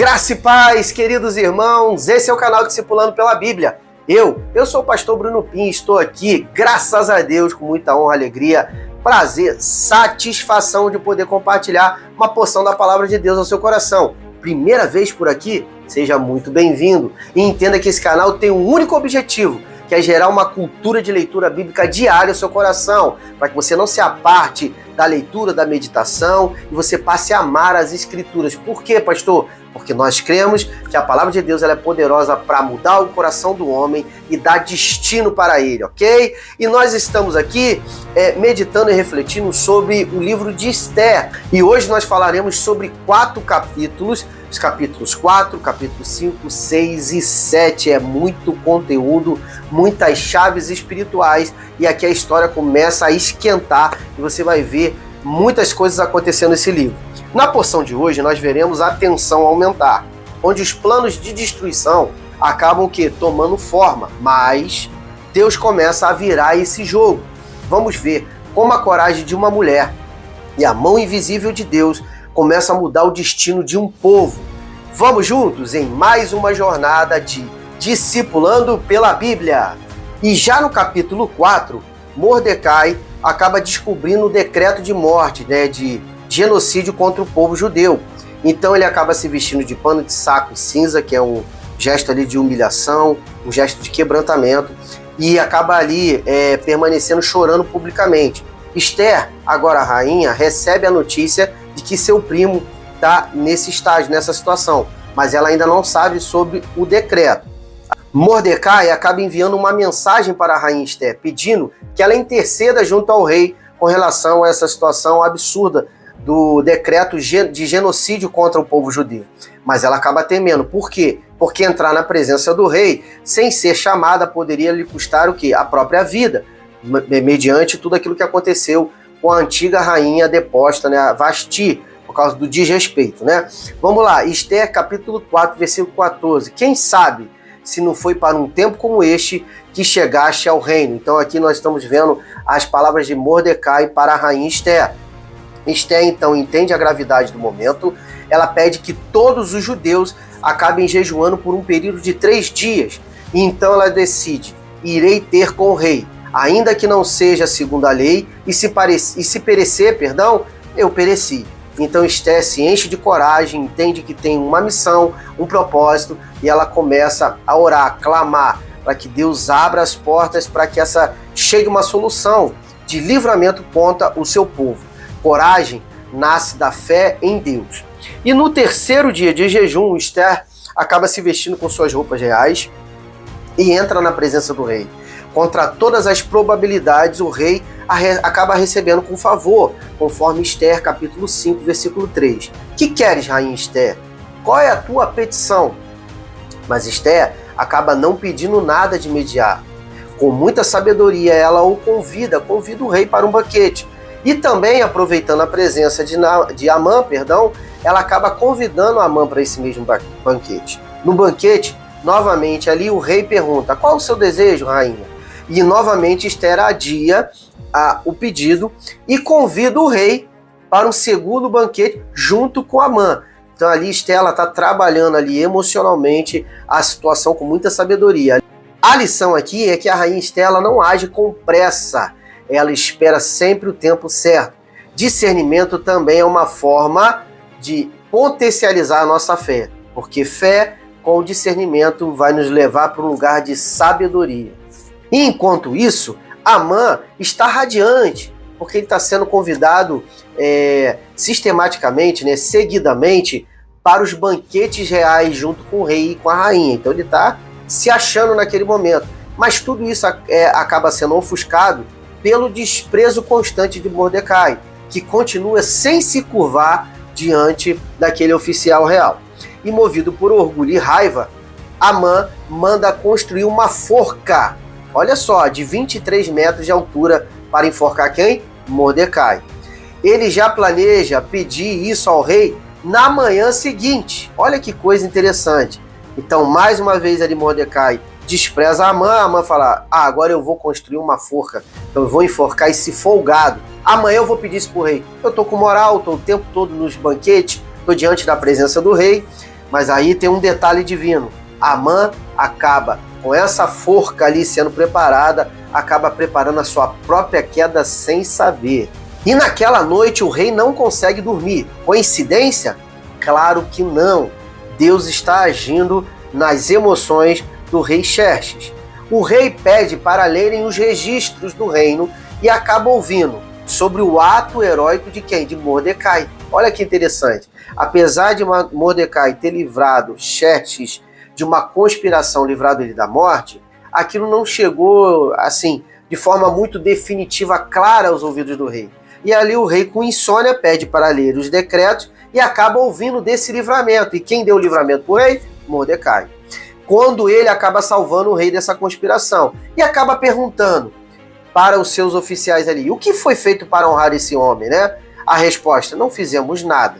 Graça e paz, queridos irmãos, esse é o canal Discipulando pela Bíblia. Eu sou o pastor Bruno Pim, estou aqui, graças a Deus, com muita honra, alegria, prazer, satisfação de poder compartilhar uma porção da palavra de Deus ao seu coração. Primeira vez por aqui? Seja muito bem-vindo e entenda que esse canal tem um único objetivo, que é gerar uma cultura de leitura bíblica diária ao seu coração, para que você não se aparte da leitura, da meditação e você passe a amar as Escrituras. Por quê, pastor? Porque nós cremos que a palavra de Deus ela é poderosa para mudar o coração do homem e dar destino para ele, ok? E nós estamos aqui meditando e refletindo sobre o livro de Esther. E hoje nós falaremos sobre 4 capítulos, os capítulos 4, capítulos 5, 6 e 7. É muito conteúdo, muitas chaves espirituais. E aqui a história começa a esquentar e você vai ver muitas coisas acontecendo nesse livro. Na porção de hoje, nós veremos a tensão aumentar, onde os planos de destruição acabam tomando forma, mas Deus começa a virar esse jogo. Vamos ver como a coragem de uma mulher e a mão invisível de Deus começa a mudar o destino de um povo. Vamos juntos em mais uma jornada de Discipulando pela Bíblia. E já no capítulo 4, Mordecai acaba descobrindo o decreto de morte, de genocídio contra o povo judeu. Então ele acaba se vestindo de pano de saco cinza, que é um gesto ali de humilhação, um gesto de quebrantamento, e acaba ali permanecendo chorando publicamente. Esther, agora a rainha, recebe a notícia de que seu primo está nesse estágio, nessa situação, mas ela ainda não sabe sobre o decreto. Mordecai acaba enviando uma mensagem para a rainha Esther, pedindo que ela interceda junto ao rei com relação a essa situação absurda do decreto de genocídio contra o povo judeu. Mas ela acaba temendo. Por quê? Porque entrar na presença do rei, sem ser chamada, poderia lhe custar o quê? A própria vida, mediante tudo aquilo que aconteceu com a antiga rainha deposta, a Vasti, por causa do desrespeito, Vamos lá, Esther capítulo 4, versículo 14. Quem sabe se não foi para um tempo como este que chegaste ao reino? Então aqui nós estamos vendo as palavras de Mordecai para a rainha Esther. Esther, então, entende a gravidade do momento. Ela pede que todos os judeus acabem jejuando por um período de 3 dias. E então ela decide: irei ter com o rei, ainda que não seja segundo a lei, e se perecer, eu pereci. Então Esther se enche de coragem, entende que tem uma missão, um propósito, e ela começa a orar, a clamar, para que Deus abra as portas para que chegue uma solução de livramento contra o seu povo. Coragem nasce da fé em Deus. E no 3º dia de jejum, Esther acaba se vestindo com suas roupas reais e entra na presença do rei. Contra todas as probabilidades, o rei acaba recebendo com favor, conforme Esther capítulo 5, versículo 3. Que queres, rainha Esther? Qual é a tua petição? Mas Esther acaba não pedindo nada de imediato. Com muita sabedoria, ela o convida o rei para um banquete. E também, aproveitando a presença de Amã, ela acaba convidando Amã para esse mesmo banquete. No banquete, novamente, ali o rei pergunta: qual o seu desejo, rainha? E novamente Esther adia o pedido e convida o rei para um segundo banquete junto com Amã. Então ali Esther está trabalhando ali emocionalmente a situação com muita sabedoria. A lição aqui é que a rainha Esther ela não age com pressa. Ela espera sempre o tempo certo. Discernimento também é uma forma de potencializar a nossa fé, porque fé com discernimento vai nos levar para um lugar de sabedoria. E enquanto isso, Amã está radiante, porque ele está sendo convidado sistematicamente, seguidamente, para os banquetes reais junto com o rei e com a rainha. Então ele está se achando naquele momento. Mas tudo isso acaba sendo ofuscado pelo desprezo constante de Mordecai, que continua sem se curvar diante daquele oficial real. E movido por orgulho e raiva, Amã manda construir uma forca, olha só, de 23 metros de altura para enforcar quem? Mordecai. Ele já planeja pedir isso ao rei na manhã seguinte. Olha que coisa interessante. Então, mais uma vez ali Mordecai despreza Amã fala: agora eu vou construir uma forca, eu vou enforcar esse folgado. Amanhã eu vou pedir isso pro rei. Eu tô com moral, tô o tempo todo nos banquetes, tô diante da presença do rei. Mas aí tem um detalhe divino. Amã acaba com essa forca ali sendo preparada, acaba preparando a sua própria queda sem saber. E naquela noite o rei não consegue dormir. Coincidência? Claro que não. Deus está agindo nas emoções do rei Xerxes. O rei pede para lerem os registros do reino e acaba ouvindo sobre o ato heróico de quem? De Mordecai. Olha que interessante. Apesar de Mordecai ter livrado Xerxes de uma conspiração, livrado ele da morte, aquilo não chegou assim de forma muito definitiva, clara aos ouvidos do rei. E ali o rei, com insônia, pede para ler os decretos e acaba ouvindo desse livramento. E quem deu o livramento para o rei? Mordecai. Quando ele acaba salvando o rei dessa conspiração. E acaba perguntando para os seus oficiais ali, o que foi feito para honrar esse homem, né? A resposta, não fizemos nada.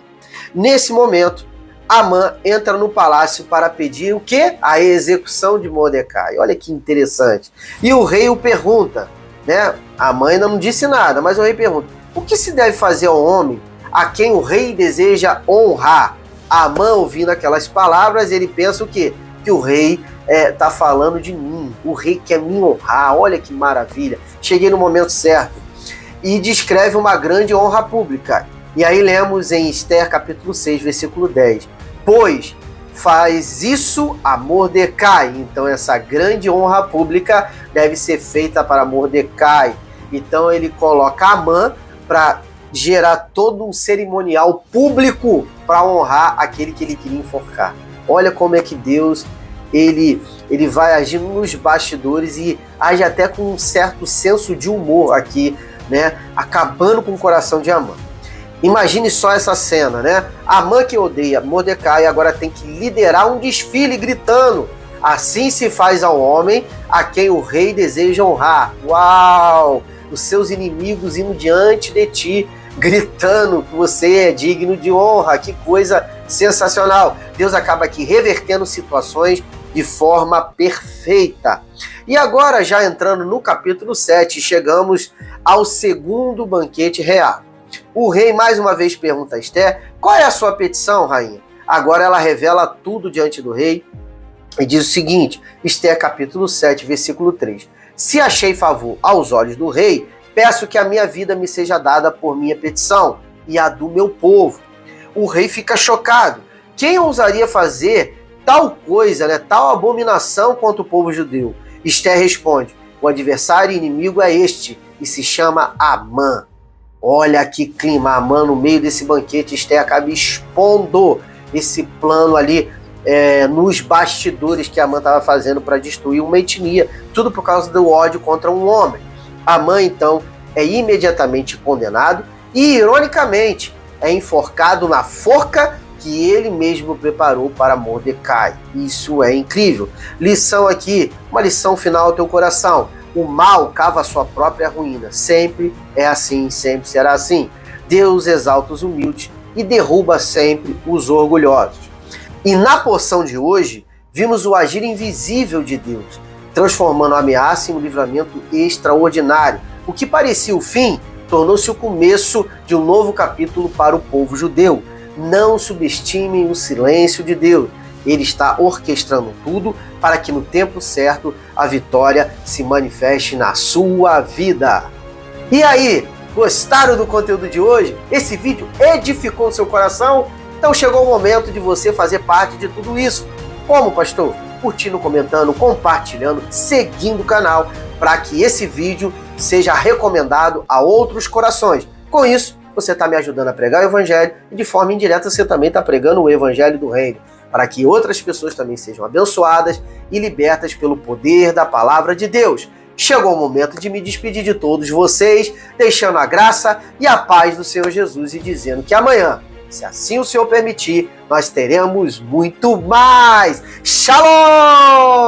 Nesse momento, Amã entra no palácio para pedir o quê? A execução de Mordecai. Olha que interessante. E o rei o pergunta, né? Amã ainda não disse nada, mas o rei pergunta, o que se deve fazer ao homem a quem o rei deseja honrar? Amã, ouvindo aquelas palavras, ele pensa o quê? Que o rei está falando de mim. O rei quer me honrar. Olha que maravilha. Cheguei no momento certo. E descreve uma grande honra pública. E aí lemos em Esther capítulo 6, versículo 10. Pois faz isso a Mordecai. Então essa grande honra pública deve ser feita para Mordecai. Então ele coloca Amã para gerar todo um cerimonial público para honrar aquele que ele queria enforcar. Olha como é que Deus ele vai agindo nos bastidores e age até com um certo senso de humor aqui, né? Acabando com o coração de Amã. Imagine só essa cena, né? Amã, que odeia Mordecai, agora tem que liderar um desfile gritando: assim se faz ao homem a quem o rei deseja honrar. Uau! Os seus inimigos indo diante de ti, gritando que você é digno de honra. Que coisa sensacional! Deus acaba aqui revertendo situações de forma perfeita. E agora, já entrando no capítulo 7, chegamos ao segundo banquete real. O rei mais uma vez pergunta a Esther, qual é a sua petição, rainha? Agora ela revela tudo diante do rei e diz o seguinte, Esther capítulo 7, versículo 3. Se achei favor aos olhos do rei, peço que a minha vida me seja dada por minha petição e a do meu povo. O rei fica chocado. Quem ousaria fazer tal coisa, né, tal abominação contra o povo judeu? Esther responde, o adversário inimigo é este e se chama Amã. Olha que clima, Amã no meio desse banquete, Esther acaba expondo esse plano ali nos bastidores que Amã estava fazendo para destruir uma etnia, tudo por causa do ódio contra um homem. Amã, então, é imediatamente condenado e, ironicamente, é enforcado na forca que ele mesmo preparou para Mordecai. Isso é incrível. Lição aqui, uma lição final ao teu coração. O mal cava a sua própria ruína. Sempre é assim, sempre será assim. Deus exalta os humildes e derruba sempre os orgulhosos. E na porção de hoje, vimos o agir invisível de Deus, transformando a ameaça em um livramento extraordinário. O que parecia o fim, tornou-se o começo de um novo capítulo para o povo judeu. Não subestimem o silêncio de Deus. Ele está orquestrando tudo para que no tempo certo a vitória se manifeste na sua vida. E aí, gostaram do conteúdo de hoje? Esse vídeo edificou o seu coração? Então chegou o momento de você fazer parte de tudo isso. Como, pastor? Curtindo, comentando, compartilhando, seguindo o canal para que esse vídeo seja recomendado a outros corações. Com isso, você está me ajudando a pregar o Evangelho e de forma indireta você também está pregando o Evangelho do Reino, para que outras pessoas também sejam abençoadas e libertas pelo poder da Palavra de Deus. Chegou o momento de me despedir de todos vocês, deixando a graça e a paz do Senhor Jesus e dizendo que amanhã, se assim o Senhor permitir, nós teremos muito mais. Shalom!